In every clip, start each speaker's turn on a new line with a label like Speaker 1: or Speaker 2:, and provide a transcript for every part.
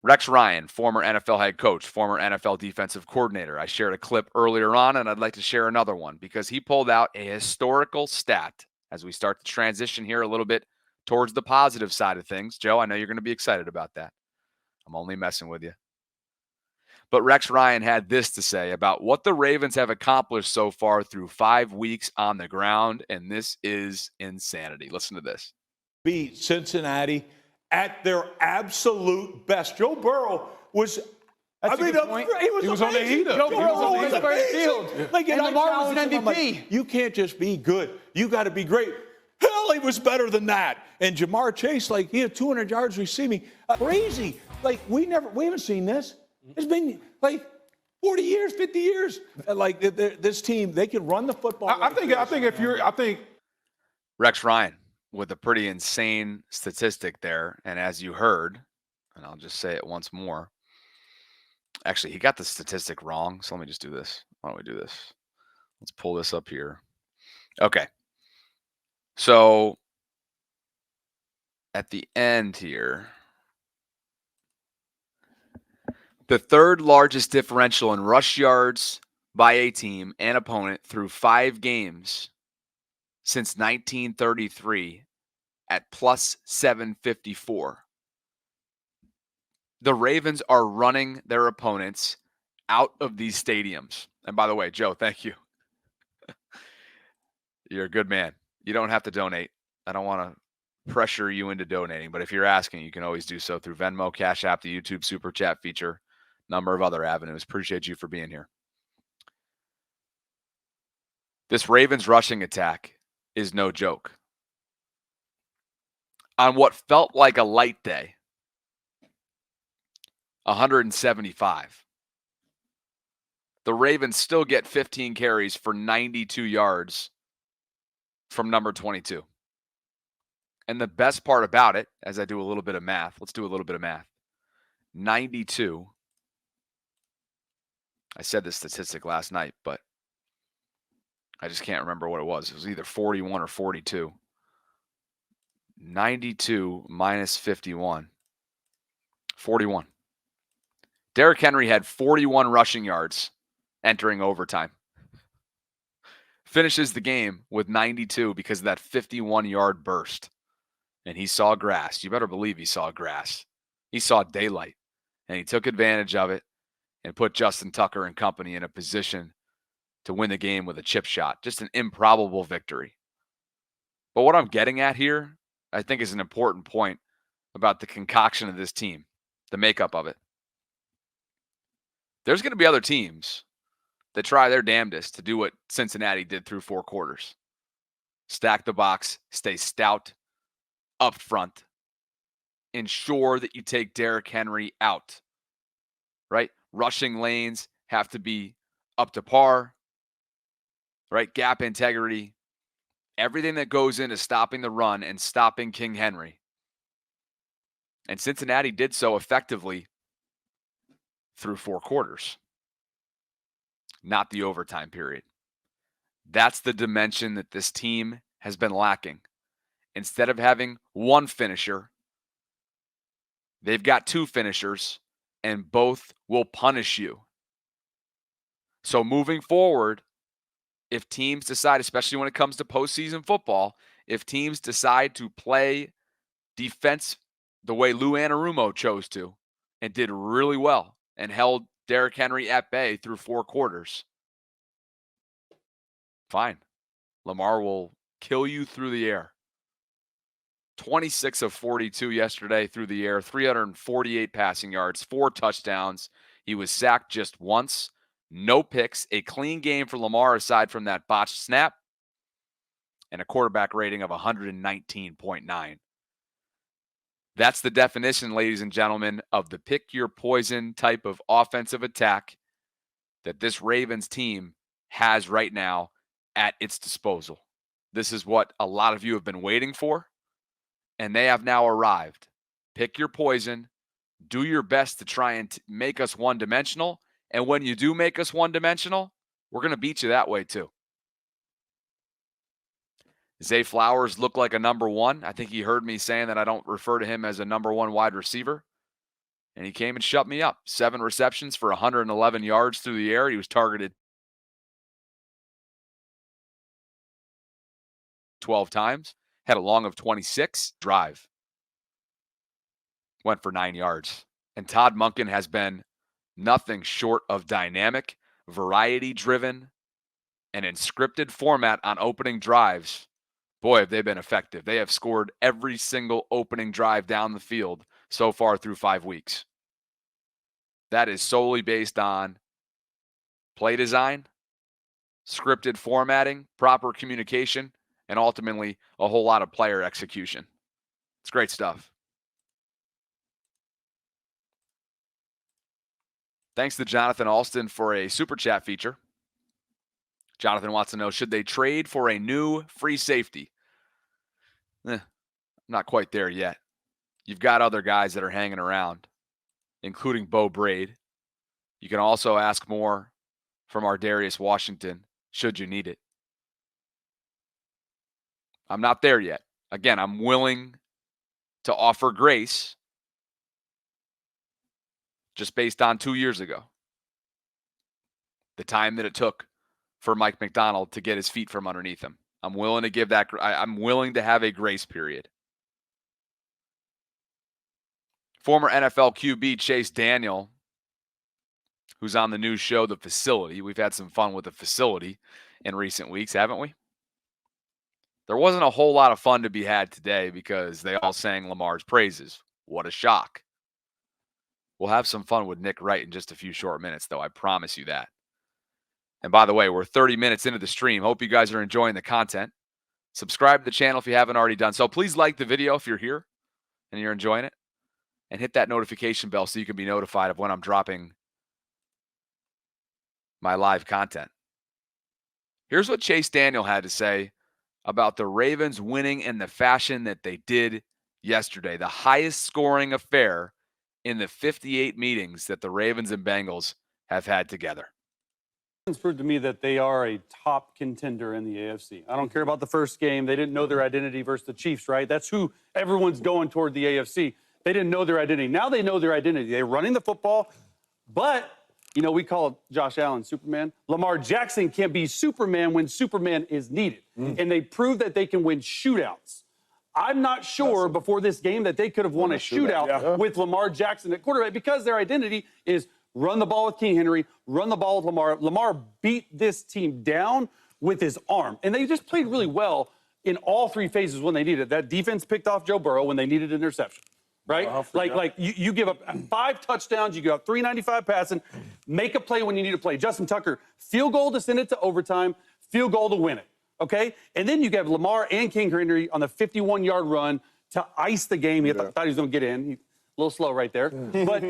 Speaker 1: Rex Ryan, former NFL head coach, former NFL defensive coordinator. I shared a clip earlier on, and I'd like to share another one because he pulled out a historical stat as we start to transition here a little bit towards the positive side of things. Joe, I know you're going to be excited about that. I'm only messing with you. But Rex Ryan had this to say about what the Ravens have accomplished so far through 5 weeks on the ground, and this is insanity. Listen to this.
Speaker 2: Beat Cincinnati at their absolute best. Joe Burrow was.
Speaker 3: That's a good point. He was on the heater.
Speaker 2: Joe Burrow was
Speaker 3: on the
Speaker 2: amazing.
Speaker 3: field.
Speaker 2: Like,
Speaker 3: and Lamar was an MVP.
Speaker 2: Like, you can't just be good. You got to be great. Hell, he was better than that. And Jamar Chase, like, he had 200 yards receiving. Crazy. Like, we haven't seen this. It's been like 40 years, 50 years. Like, this team, they can run the football.
Speaker 3: I think
Speaker 1: Rex Ryan with a pretty insane statistic there. And as you heard, and I'll just say it once more. Actually, he got the statistic wrong. So let me just do this. Why don't we do this? Let's pull this up here. Okay. So at the end here, the third largest differential in rush yards by a team and opponent through 5 games since 1933 at plus 754. The Ravens are running their opponents out of these stadiums. And by the way, Joe, thank you. You're a good man. You don't have to donate. I don't want to pressure you into donating, but if you're asking, you can always do so through Venmo, Cash App, the YouTube Super Chat feature, number of other avenues. Appreciate you for being here. This Ravens rushing attack is no joke. On what felt like a light day, 175. The Ravens still get 15 carries for 92 yards from number 22. And the best part about it, as I do a little bit of math, let's do a little bit of math. 92. I said this statistic last night, but I just can't remember what it was. It was either 41 or 42. 92 minus 51. 41. Derrick Henry had 41 rushing yards entering overtime. Finishes the game with 92 because of that 51-yard burst. And he saw grass. You better believe he saw grass. He saw daylight. And he took advantage of it and put Justin Tucker and company in a position to win the game with a chip shot. Just an improbable victory. But what I'm getting at here, I think, is an important point about the concoction of this team, the makeup of it. There's going to be other teams that try their damnedest to do what Cincinnati did through 4 quarters. Stack the box, stay stout, up front, ensure that you take Derrick Henry out, right? Rushing lanes have to be up to par, right? Gap integrity, everything that goes into stopping the run and stopping King Henry. And Cincinnati did so effectively through 4 quarters, not the overtime period. That's the dimension that this team has been lacking. Instead of having one finisher, they've got 2 finishers, and both will punish you. So moving forward, if teams decide, especially when it comes to postseason football, if teams decide to play defense the way Lou Anarumo chose to and did really well and held Derrick Henry at bay through 4 quarters, fine. Lamar will kill you through the air. 26 of 42 yesterday through the air, 348 passing yards, 4 touchdowns. He was sacked just once, no picks, a clean game for Lamar aside from that botched snap, and a quarterback rating of 119.9. That's the definition, ladies and gentlemen, of the pick your poison type of offensive attack that this Ravens team has right now at its disposal. This is what a lot of you have been waiting for, and they have now arrived. Pick your poison. Do your best to try and make us one-dimensional, and when you do make us one-dimensional, we're going to beat you that way too. Zay Flowers looked like a number 1. I think he heard me saying that I don't refer to him as a number 1 wide receiver. and he came and shut me up. 7 receptions for 111 yards through the air. He was targeted 12 times, had a long of 26. Drive went for 9 yards. And Todd Monken has been nothing short of dynamic, variety-driven, and in scripted format on opening drives. Boy, have they been effective. They have scored every single opening drive down the field so far through 5 weeks. That is solely based on play design, scripted formatting, proper communication, and ultimately a whole lot of player execution. It's great stuff. Thanks to Jonathan Alston for a super chat feature. Jonathan wants to know, should they trade for a new free safety? Not quite there yet. You've got other guys that are hanging around, including Bo Braid. You can also ask more from our Darius Washington, should you need it. I'm not there yet. Again, I'm willing to offer grace just based on 2 years ago. The time that it took for Mike McDonald to get his feet from underneath him. I'm willing to give that. I'm willing to have a grace period. Former NFL QB Chase Daniel, who's on the new show, The Facility. We've had some fun with The Facility in recent weeks, haven't we? There wasn't a whole lot of fun to be had today because they all sang Lamar's praises. What a shock. We'll have some fun with Nick Wright in just a few short minutes, though. I promise you that. And by the way, we're 30 minutes into the stream. Hope you guys are enjoying the content. Subscribe to the channel if you haven't already done so. Please like the video if you're here and you're enjoying it. And hit that notification bell so you can be notified of when I'm dropping my live content. Here's what Chase Daniel had to say about the Ravens winning in the fashion that they did yesterday. The highest scoring affair in the 58 meetings that the Ravens and Bengals have had together.
Speaker 4: It's proved to me that they are a top contender in the AFC. I don't care about the first game. They didn't know their identity versus the Chiefs, right? That's who everyone's going toward, the AFC. They didn't know their identity. Now they know their identity. They're running the football, but, you know, we call Josh Allen Superman. Lamar Jackson can't be Superman when Superman is needed. And they proved that they can win shootouts. I'm not sure before this game that they could have won a shootout with Lamar Jackson at quarterback because their identity is run the ball with King Henry, run the ball with Lamar. Lamar beat this team down with his arm. And they just played really well in all 3 phases when they needed it. That defense picked off Joe Burrow when they needed an interception. Right? Like you give up 5 touchdowns, you give up 395 passing, make a play when you need to play. Justin Tucker, field goal to send it to overtime, field goal to win it. Okay? And then you have Lamar and King Henry on the 51-yard run to ice the game. He thought he was going to get in. A little slow right there. But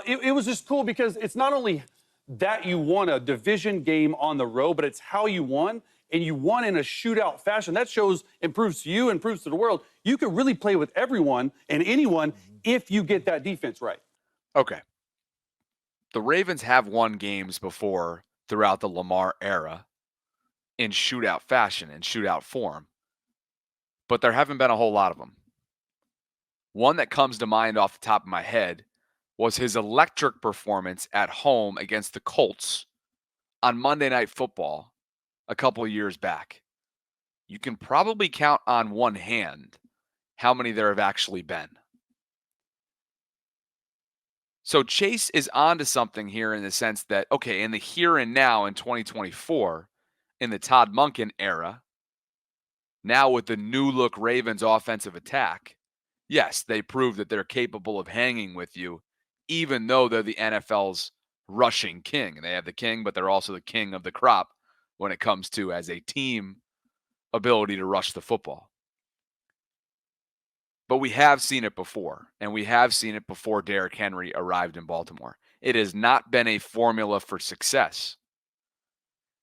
Speaker 4: it was just cool because it's not only that you won a division game on the road, but it's how you won. And you won in a shootout fashion. That shows, improves to you, improves to the world. You can really play with everyone and anyone if you get that defense right.
Speaker 1: Okay. The Ravens have won games before throughout the Lamar era in shootout fashion, in shootout form. But there haven't been a whole lot of them. One that comes to mind off the top of my head was his electric performance at home against the Colts on Monday Night Football a couple of years back. You can probably count on one hand how many there have actually been. So Chase is onto something here in the sense that, okay, in the here and now in 2024, in the Todd Monken era, now with the new look Ravens offensive attack, yes, they prove that they're capable of hanging with you, even though they're the NFL's rushing king. They have the king, but they're also the king of the crop when it comes to, as a team, ability to rush the football. But we have seen it before, and we have seen it before Derrick Henry arrived in Baltimore. It has not been a formula for success.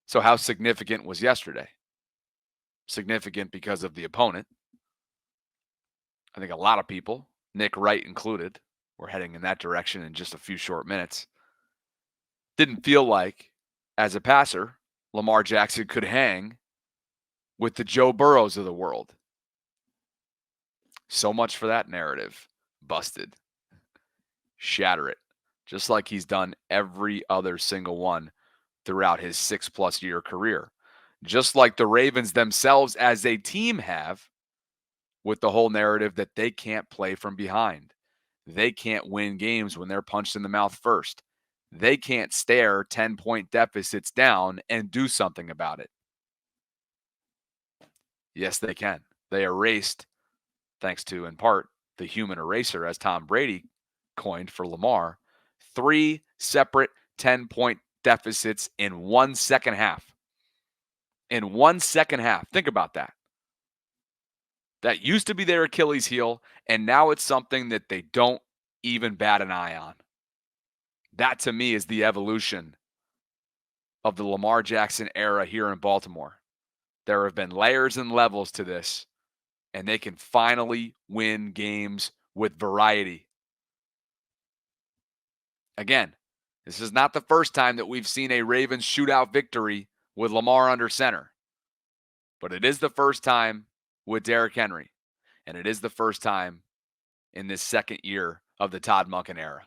Speaker 1: So how significant was yesterday? Significant because of the opponent. I think a lot of people, Nick Wright included, we're heading in that direction in just a few short minutes, didn't feel like, as a passer, Lamar Jackson could hang with the Joe Burrows of the world. So much for that narrative. Busted. shatter it, just like he's done every other single one throughout his 6+ year career. Just like the Ravens themselves as a team have, with the whole narrative that they can't play from behind. They can't win games when they're punched in the mouth first. They can't stare 10-point deficits down and do something about it. Yes, they can. They erased, thanks to, in part, the human eraser, as Tom Brady coined for Lamar, 3 separate 10-point deficits in 1 second half. In 1 second half. Think about that. That used to be their Achilles heel, and now it's something that they don't even bat an eye on. That, to me, is the evolution of the Lamar Jackson era here in Baltimore. There have been layers and levels to this, and they can finally win games with variety. Again, this is not the first time that we've seen a Ravens shootout victory with Lamar under center, but it is the first time with Derrick Henry, and it is the first time in this second year of the Todd Monken era.